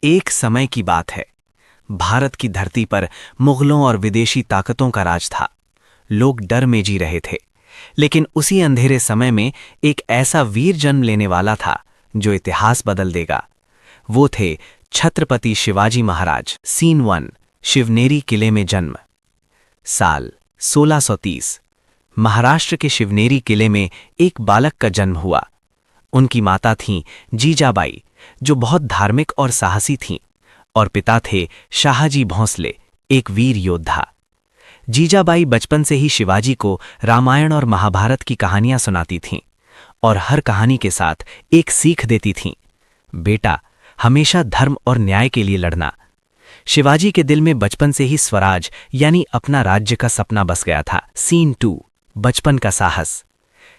एक समय की बात है। भारत की धरती पर मुगलों और विदेशी ताकतों का राज था। लोग डर में जी रहे थे। लेकिन उसी अंधेरे समय में एक ऐसा वीर जन्म लेने वाला था जो इतिहास बदल देगा। वो थे छत्रपति शिवाजी महाराज। सीन 1। शिवनेरी किले में जन्म। साल 1630। महाराष्ट्र के शिवनेरी किले में एक बालक का जन्म हुआ। उनकी माता थीं जीजाबाई, जो बहुत धार्मिक और साहसी थीं, और पिता थे शाहजी भोंसले, एक वीर योद्धा। जीजाबाई बचपन से ही शिवाजी को रामायण और महाभारत की कहानियां सुनाती थीं और हर कहानी के साथ एक सीख देती थीं, बेटा, हमेशा धर्म और न्याय के लिए लड़ना। शिवाजी के दिल में बचपन से ही स्वराज यानी अपना राज्य का सपना बस गया था। सीन 2। बचपन का साहस।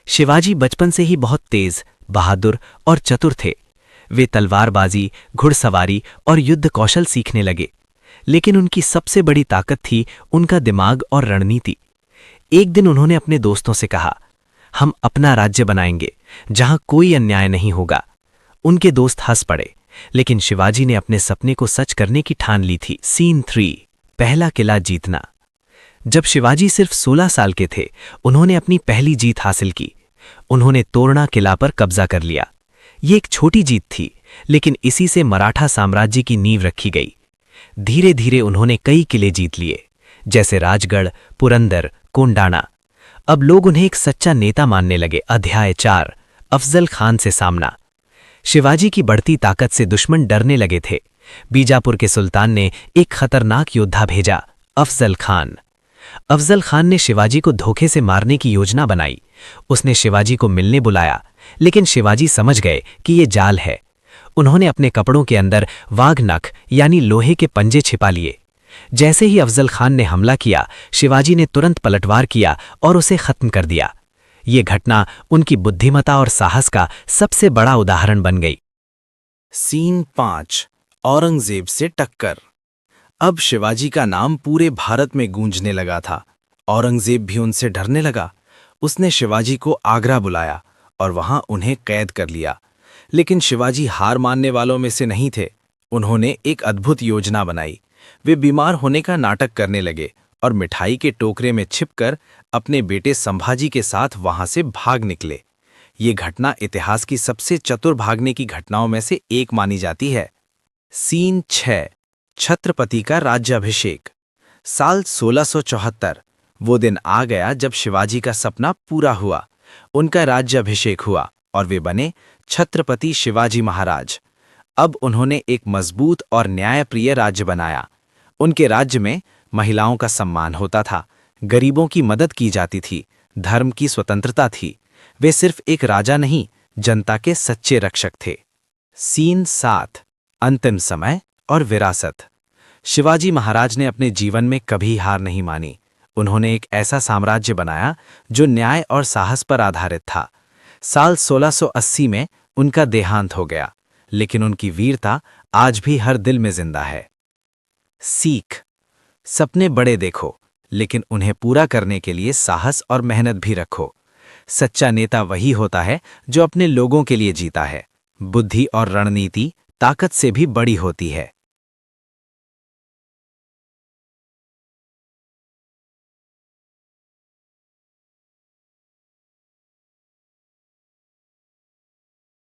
शिवाजी बचपन से ही बहुत तेज, बहादुर और चतुर थे। वे तलवारबाजी, घुड़सवारी और युद्ध कौशल सीखने लगे। लेकिन उनकी सबसे बड़ी ताकत थी उनका दिमाग और रणनीति। एक दिन उन्होंने अपने दोस्तों से कहा, हम अपना राज्य बनाएंगे जहां कोई अन्याय नहीं होगा। उनके दोस्त हंस पड़े, लेकिन शिवाजी ने अपने सपने को सच करने की ठान ली थी। सीन 3। पहला किला जीतना। जब शिवाजी सिर्फ 16 साल के थे, उन्होंने अपनी पहली जीत हासिल की। उन्होंने तोरणा किला पर कब्जा कर लिया। ये एक छोटी जीत थी, लेकिन इसी से मराठा साम्राज्य की नींव रखी गई। धीरे धीरे उन्होंने कई किले जीत लिए, जैसे राजगढ़, पुरंदर, कोंडाना। अब लोग उन्हें एक सच्चा नेता मानने लगे। अध्याय 4। अफजल खान से सामना। शिवाजी की बढ़ती ताकत से दुश्मन डरने लगे थे। बीजापुर के सुल्तान ने एक खतरनाक योद्धा भेजा, अफजल खान। अफजल खान ने शिवाजी को धोखे से मारने की योजना बनाई। उसने शिवाजी को मिलने बुलाया, लेकिन शिवाजी समझ गए कि ये जाल है। उन्होंने अपने कपड़ों के अंदर वाघ नख यानी लोहे के पंजे छिपा लिए। जैसे ही अफजल खान ने हमला किया, शिवाजी ने तुरंत पलटवार किया और उसे खत्म कर दिया। ये घटना उनकी बुद्धिमत्ता और साहस का सबसे बड़ा उदाहरण बन गई। सीन 5। औरंगजेब से टक्कर। अब शिवाजी का नाम पूरे भारत में गूंजने लगा था। औरंगजेब भी उनसे डरने लगा। उसने शिवाजी को आगरा बुलाया और वहां उन्हें कैद कर लिया। लेकिन शिवाजी हार मानने वालों में से नहीं थे। उन्होंने एक अद्भुत योजना बनाई। वे बीमार होने का नाटक करने लगे और मिठाई के टोकरे में छिपकर अपने बेटे संभाजी के साथ वहां से भाग निकले। ये घटना इतिहास की सबसे चतुर भागने की घटनाओं में से एक मानी जाती है। सीन 6। छत्रपति का राज्याभिषेक। साल 1674। वो दिन आ गया जब शिवाजी का सपना पूरा हुआ। उनका राज्याभिषेक हुआ और वे बने छत्रपति शिवाजी महाराज। अब उन्होंने एक मजबूत और न्यायप्रिय राज्य बनाया। उनके राज्य में महिलाओं का सम्मान होता था, गरीबों की मदद की जाती थी, धर्म की स्वतंत्रता थी। वे सिर्फ एक राजा नहीं, जनता के सच्चे रक्षक थे। सीन 7। अंतिम समय और विरासत। शिवाजी महाराज ने अपने जीवन में कभी हार नहीं मानी। उन्होंने एक ऐसा साम्राज्य बनाया जो न्याय और साहस पर आधारित था। साल 1680 में उनका देहांत हो गया, लेकिन उनकी वीरता आज भी हर दिल में जिंदा है। सीख। सपने बड़े देखो, लेकिन उन्हें पूरा करने के लिए साहस और मेहनत भी रखो। सच्चा नेता वही होता है जो अपने लोगों के लिए जीता है। बुद्धि और रणनीति ताकत से भी बड़ी होती है।